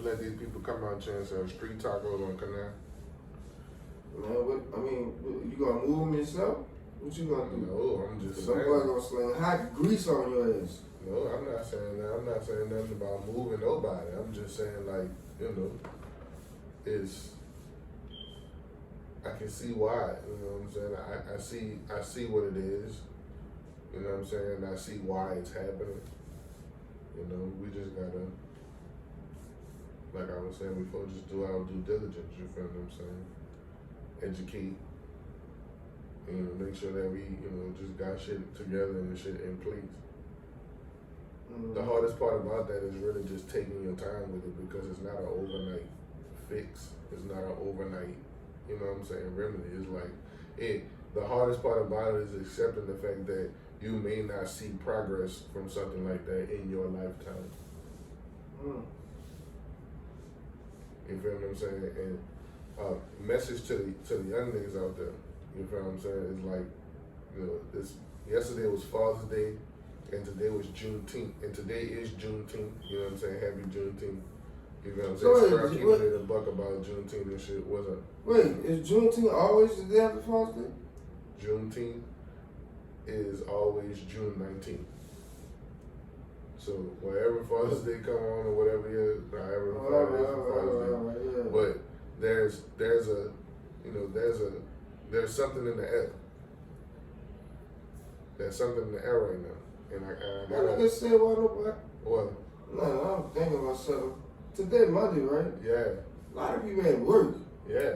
let these people come out here and sell street tacos on Canal. Man, you gonna move them yourself? What you gonna do? No, I'm just saying. Somebody gonna sling hot grease on your ass. No, I'm not saying that. I'm not saying nothing about moving nobody. I'm just saying, like, I can see why. You know what I'm saying? I see what it is. You know what I'm saying? I see why it's happening. We just gotta, like I was saying before, just do our due diligence. You feel what I'm saying? Educate. Make sure that we, just got shit together and shit in place. The hardest part about that is really just taking your time with it, because it's not an overnight fix. It's not an overnight, remedy. It's like, the hardest part about it is accepting the fact that you may not see progress from something like that in your lifetime. You feel what I'm saying? And message to the young niggas out there. You feel what I'm saying? It's like, yesterday was Father's Day, and today was Juneteenth, and today is Juneteenth. You know what I'm saying? Happy Juneteenth. You know what I'm saying? Start keeping it a buck about Juneteenth and shit. What's up? Wait, is Juneteenth always the day after Father's Day? Juneteenth is always June 19th. So wherever Father's Day come on or whatever it is, however Father's Day. Yeah. But there's something in the air. There's something in the air right now. And I gotta say what? What? No, I'm thinking about something. Today Monday, right? Yeah. A lot of people at work. Yeah.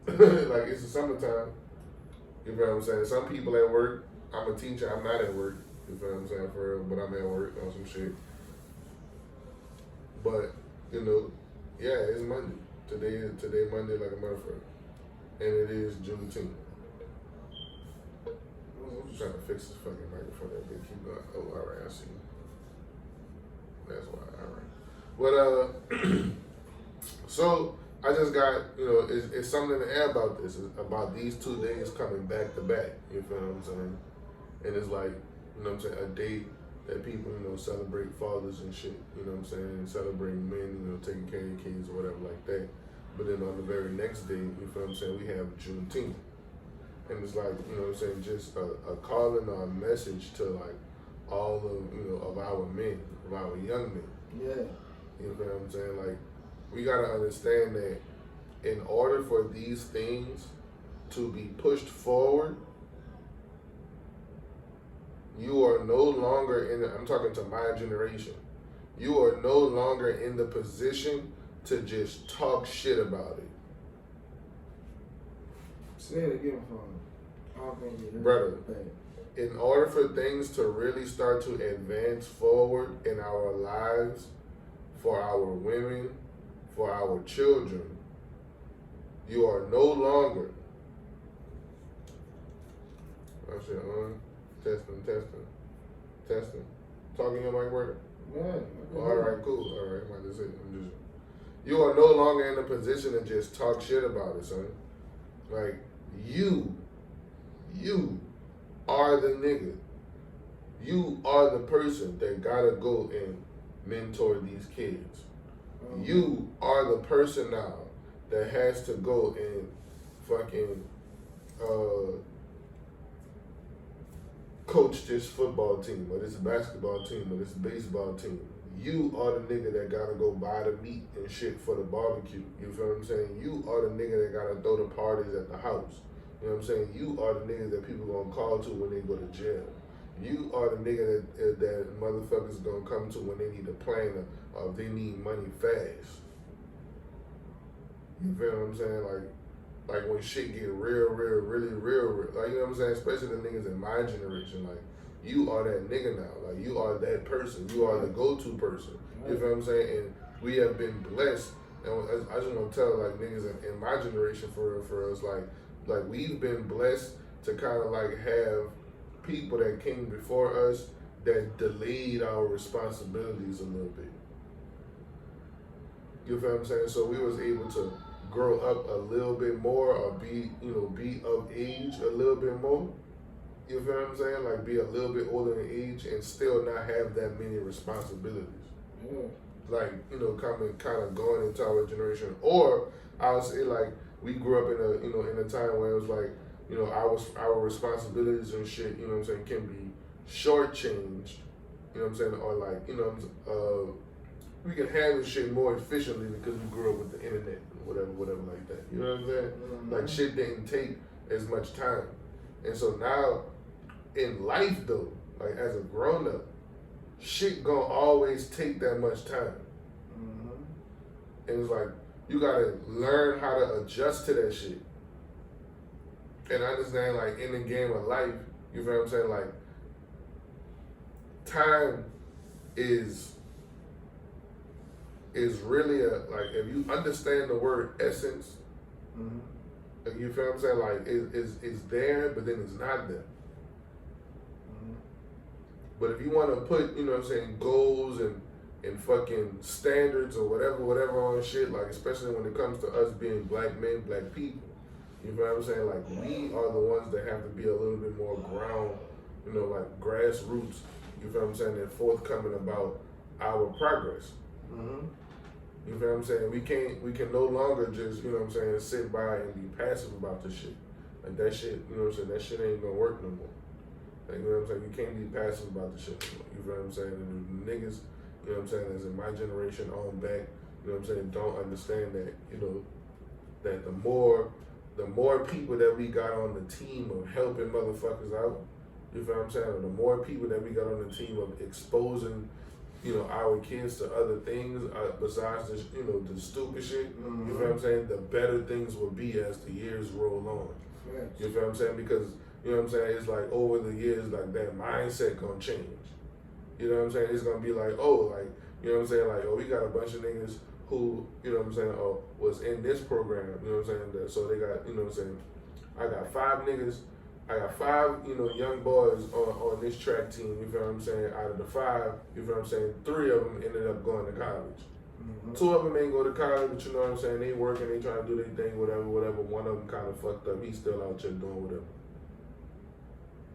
Like, it's the summertime. You know what I'm saying? Some people at work. I'm a teacher. I'm not at work. You feel what I'm saying? For real, but I'm at work on some shit. But yeah, it's Monday. Today Monday like a motherfucker, and it is Juneteenth. I'm trying to fix this fucking microphone. That bitch keep going. Oh, all right, I see. That's why. All right, but so I just got it's something in the air about this. It's about these 2 days coming back to back. You feel what I'm saying? And it's like, a day that people, celebrate fathers and shit, and celebrate men, taking care of your kids or whatever like that. But then on the very next day, you feel what I'm saying, we have Juneteenth. And it's like, just a calling or a message to like all of, of our men, of our young men. Yeah. You know what I'm saying? Like, we gotta understand that in order for these things to be pushed forward, you are no longer I'm talking to my generation, you are no longer in the position to just talk shit about it. Say it again for me. I don't think you heard Brother, it. In order for things to really start to advance forward in our lives, for our women, for our children, you are no longer, testing. Talking your mic working? Yeah. All right, cool. All right, you are no longer in a position to just talk shit about it, son. Like, you are the nigga. You are the person that gotta go and mentor these kids. You are the person now that has to go and fucking coach this football team or this basketball team or this baseball team. You are the nigga that gotta go buy the meat and shit for the barbecue. You feel what I'm saying? You are the nigga that gotta throw the parties at the house. You know what I'm saying? You are the nigga that people gonna call to when they go to jail. You are the nigga that motherfuckers gonna come to when they need a plan or if they need money fast. You feel what I'm saying? Like when shit get really real. Like, you know what I'm saying? Especially the niggas in my generation. Like, you are that nigga now. Like, you are that person. You are the go-to person. You feel what I'm saying? And we have been blessed. And I just want to tell, like, niggas in my generation for us, like we've been blessed to kind of, like, have people that came before us that delayed our responsibilities a little bit. You feel what I'm saying? So we was able to grow up a little bit more or be of age a little bit more. You feel what I'm saying? Like, be a little bit older in age and still not have that many responsibilities. Yeah. like, you know, kind of going into our generation, or I would say like we grew up in a, you know, in a time where it was like, you know, our responsibilities and shit, you know what I'm saying, can be shortchanged, you know what I'm saying, or like, you know, we can handle shit more efficiently because we grew up with the internet, whatever like that. You know what I'm saying? Mm-hmm. Like shit didn't take as much time, and so now in life though, like as a grown up, shit gonna always take that much time. Mm-hmm. And it's like you gotta learn how to adjust to that shit. And understand like in the game of life, you feel what I'm saying? Like time is really a, like if you understand the word essence, Mm-hmm. like, you feel what I'm saying? Like it's there, but then it's not there. Mm-hmm. But if you want to put, you know what I'm saying, goals and fucking standards or whatever on shit, like especially when it comes to us being black men, black people, you know what I'm saying? Like we are the ones that have to be a little bit more ground, you know, like grassroots, you feel what I'm saying, and forthcoming about our progress. Mm-hmm. You feel what I'm saying? We can no longer just, you know what I'm saying, sit by and be passive about this shit. Like that shit, you know what I'm saying, that shit ain't gonna work no more. Like, you know what I'm saying? You can't be passive about the shit no more. You feel what I'm saying? And the niggas, you know what I'm saying, that's in my generation on back, you know what I'm saying, don't understand that, you know, that the more people that we got on the team of helping motherfuckers out, you feel what I'm saying? Or the more people that we got on the team of exposing, you know, our kids to other things besides this, you know, the stupid shit. Mm-hmm. You feel what I'm saying? The better things will be as the years roll on. Yes. You feel what I'm saying? Because, you know what I'm saying, it's like over the years, like that mindset gonna change. You know what I'm saying? It's gonna be like, oh, like, you know what I'm saying? Like, oh, we got a bunch of niggas who, you know what I'm saying, oh, was in this program. You know what I'm saying? So they got, you know what I'm saying, I got five, you know, young boys on this track team, you feel what I'm saying? Out of the five, you feel what I'm saying, 3 of them ended up going to college. Mm-hmm. 2 of them ain't go to college, but you know what I'm saying, they working, they trying to do their thing, whatever. One of them kind of fucked up, he's still out here doing whatever.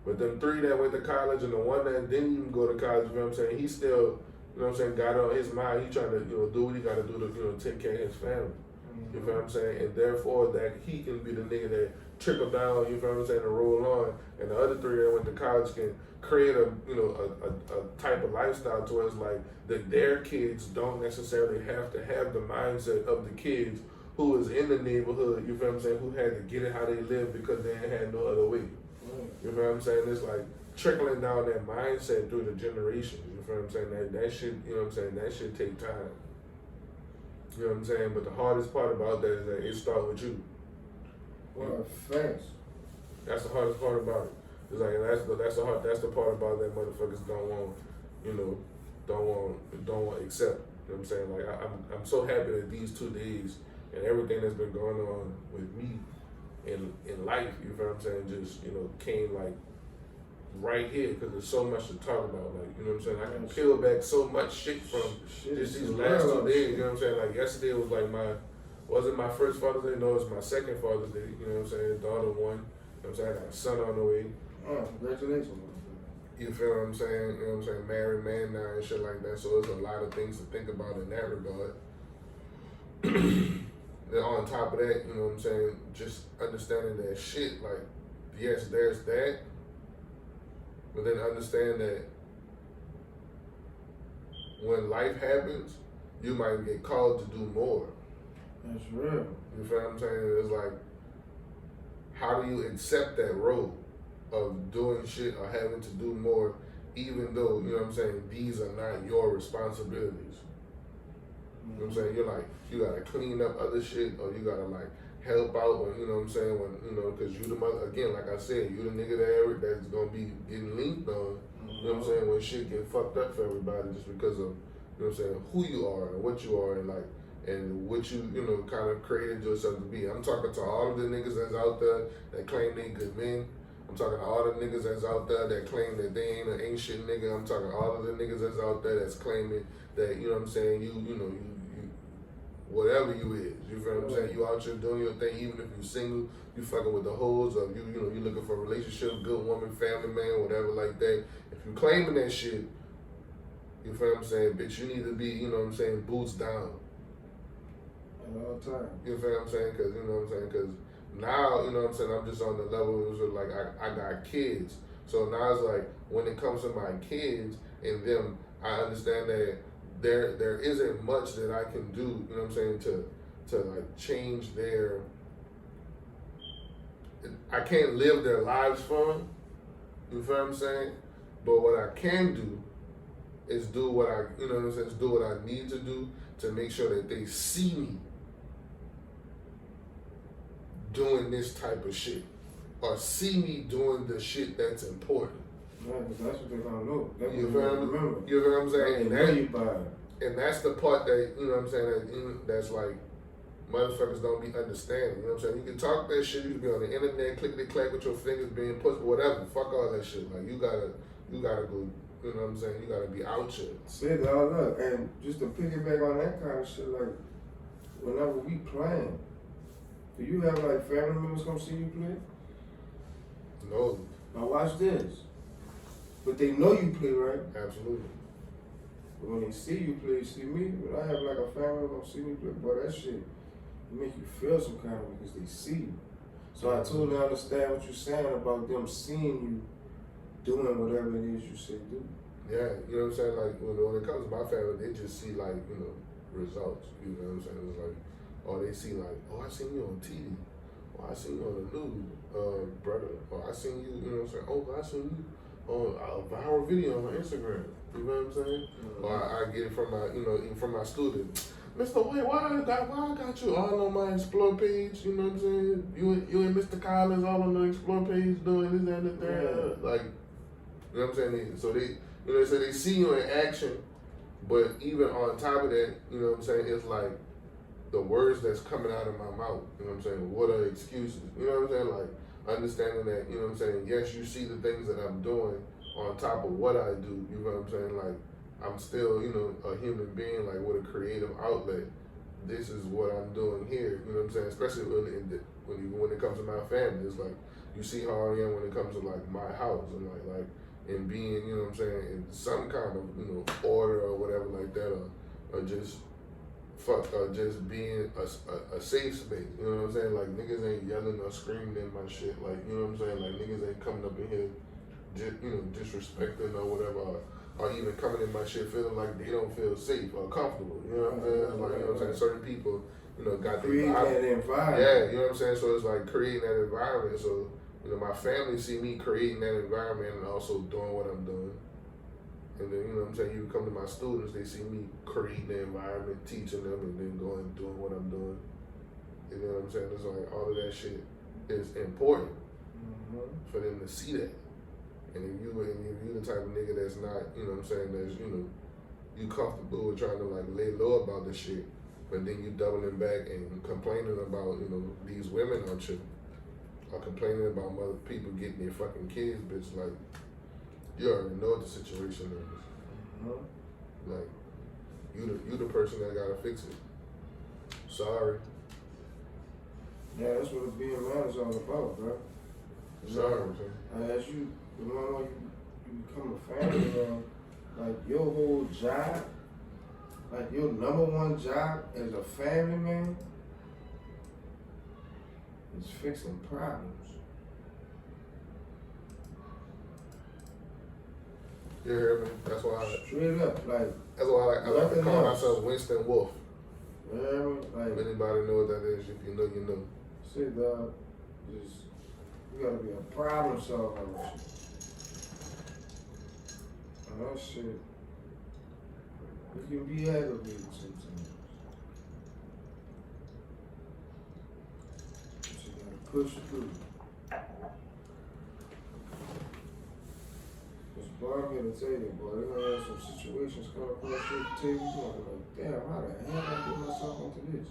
But them 3 that went to college and the one that didn't even go to college, you know what I'm saying, he still, you know what I'm saying, got on his mind, he trying to, you know, do what he got to do to, you know, take care of his family. Mm-hmm. You feel what I'm saying? And therefore, that he can be the nigga that trickle down, you feel what I'm saying, and roll on. And the other 3 that went to college can create a, you know, a type of lifestyle to us like that their kids don't necessarily have to have the mindset of the kids who is in the neighborhood, you feel what I'm saying, who had to get it how they live because they ain't had no other way. You feel what I'm saying? It's like trickling down that mindset through the generations. You feel what I'm saying? That shit, you know what I'm saying, that shit take time. You know what I'm saying? But the hardest part about that is that it starts with you. Well, thanks. That's the hardest part about it. It's like that's the part about that motherfuckers don't want, you know, don't want to accept. You know what I'm saying? Like I'm so happy that these 2 days and everything that's been going on with me in life, you feel what I'm saying, just, you know, came like right here because there's so much to talk about. Like, you know what I'm saying? I can peel back so much shit from just these last 2 days. You know what I'm saying? Like yesterday was like wasn't my first Father's Day, no, it was my second Father's Day. You know what I'm saying? Daughter won. You know what I'm saying? I got a son on the way. Oh, congratulations. You feel what I'm saying? You know what I'm saying? Married man now and shit like that. So there's a lot of things to think about in that regard. Then on top of that, you know what I'm saying, just understanding that shit, like, yes, there's that, but then understand that when life happens, you might get called to do more. That's real. You feel what I'm saying? It's like, how do you accept that role of doing shit or having to do more, even though, you know what I'm saying, these are not your responsibilities? You know what I'm saying? You're like, you gotta clean up other shit, or you gotta like help out when, you know what I'm saying, when, you know, cause you the mother, again, like I said, you the nigga that's gonna be getting linked on, you know what I'm saying, when shit get fucked up for everybody just because of, you know what I'm saying, who you are and what you are and like, and what you know, kind of created yourself to be. I'm talking to all of the niggas that's out there that claim they good men. I'm talking to all the niggas that's out there that claim that they ain't shit nigga. I'm talking to all of the niggas that's out there that's claiming that, you know what I'm saying, you whatever you is, you feel what I'm saying? You out here doing your thing, even if you single, you fucking with the hoes, or you know, you looking for a relationship, good woman, family man, whatever like that. If you claiming that shit, You feel what I'm saying? Bitch, you need to be, you know what I'm saying, boots down. At all times. You feel what I'm saying? Because, you know what I'm saying? Because now, you know what I'm saying, I'm just on the level of like, I got kids. So now it's like, when it comes to my kids and them, I understand that there isn't much that I can do, you know what I'm saying, to like change their, I can't live their lives for them. You feel what I'm saying? But what I can do is do what I, you know what I'm saying, is do what I need to do to make sure that they see me doing this type of shit, or see me doing the shit that's important. Yeah, because that's what they're gonna know. That's You what feel they're what gonna remember. You feel what I'm saying? They And know that, you by it. and that's the part that, you know what I'm saying, that's like, motherfuckers don't be understanding. You know what I'm saying? You can talk that shit, you can be on the internet, clickety-clack with your fingers being pushed, whatever. Fuck all that shit. Like, you gotta go, you know what I'm saying? You gotta be out here. Say that all up. And just to piggyback on that kind of shit, like, whenever we playing, do you have like family members come see you play? No, Now watch this. But they know you play, right? absolutely. But when they see you play, see me, when I have like a family member come see me play, boy, that shit make you feel some kind of way because they see you. So I totally understand what you're saying about them seeing you doing whatever it is you say do. Yeah, you know what I'm saying? Like, when it comes to my family, they just see, like, you know, results. You know what I'm saying? It's like, or they see, like, oh, I seen you on TV. Or I seen you on the news, brother. Or I seen you, you know what I'm saying? Oh, I seen you on a viral video on my Instagram. You know what I'm saying? Mm-hmm. Or I get it from my, you know, even from my students. Mr. White, why I got you all on my Explore page? You know what I'm saying? You and Mr. Collins all on the Explore page doing this, that, and the third. Yeah. Like, you know what I'm saying? So they, you know, so they see you in action, but even on top of that, you know what I'm saying, it's like the words that's coming out of my mouth, you know what I'm saying, what are excuses? You know what I'm saying? Like, understanding that, you know what I'm saying, yes, you see the things that I'm doing on top of what I do, you know what I'm saying? Like, I'm still, you know, a human being, like, with a creative outlet. This is what I'm doing here, you know what I'm saying? Especially when it comes to my family, it's like, you see how I am when it comes to, like, my house, and like, and being, you know what I'm saying, in some kind of, you know, order or whatever like that, or just just being a safe space, you know what I'm saying? Like, niggas ain't yelling or screaming in my shit, like, you know what I'm saying? Like, niggas ain't coming up in here, you know, disrespecting or whatever, or even coming in my shit feeling like they don't feel safe or comfortable, you know what I'm saying? Like, you know what I'm saying? Certain people, you know, got Create that environment. Yeah, you know what I'm saying? So it's like creating that environment, so, you know, my family see me creating that environment and also doing what I'm doing. And then, you know what I'm saying, you come to my students, they see me creating the environment, teaching them, and then going and doing what I'm doing. You know what I'm saying? It's like all of that shit is important for them to see that. And if you the type of nigga that's not, you know what I'm saying, that's, you know, you comfortable with trying to like lay low about the shit, but then you doubling back and complaining about, you know, these women on shit, or complaining about other people getting their fucking kids, bitch, like, you already know what the situation is. Like, you the person that gotta fix it. Sorry. Yeah, that's what being man is all about, bro. Sorry, man. As you, the moment you become a family man, like your whole job, like your number one job as a family man is fixing problems. You hear me? That's why Straight up, like, I like to call else. myself Winston Wolf. you know what I mean? If Like, anybody know what that is, if you know, you know. shit, dog, just, you gotta be a problem solver and shit. And that shit, it can be aggravating sometimes. But you gotta push through. Cause boy, I'm here to tell you, boy, they're gonna have some situations come across your table, you're gonna be like, damn, how the hell did I get myself onto this?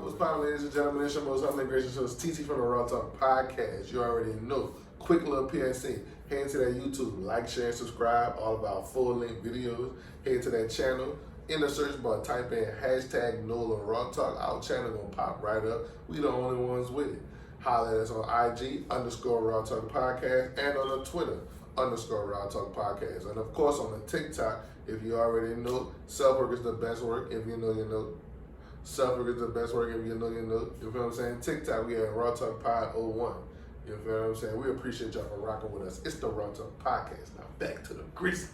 What's poppin', ladies and gentlemen? It's your most humble gracious host, TT from the Raw Talk Podcast. You already know. Quick little PSA. Head to that YouTube, like, share, and subscribe. All of our full-length videos. Head to that channel. In the search bar, type in hashtag NOLA Raw Talk. Our channel gonna pop right up. We the only ones with it. Holler at us on IG _Raw Talk Podcast and on the Twitter _Raw Talk Podcast. And of course on the TikTok, if you already know, self-work is the best work. If you know, you know. Self-work is the best work. If you know, you know. You feel what I'm saying? TikTok, we at Raw Talk Pod 01. You feel what I'm saying? We appreciate y'all for rocking with us. It's the Raw Talk Podcast. Now back to the grease.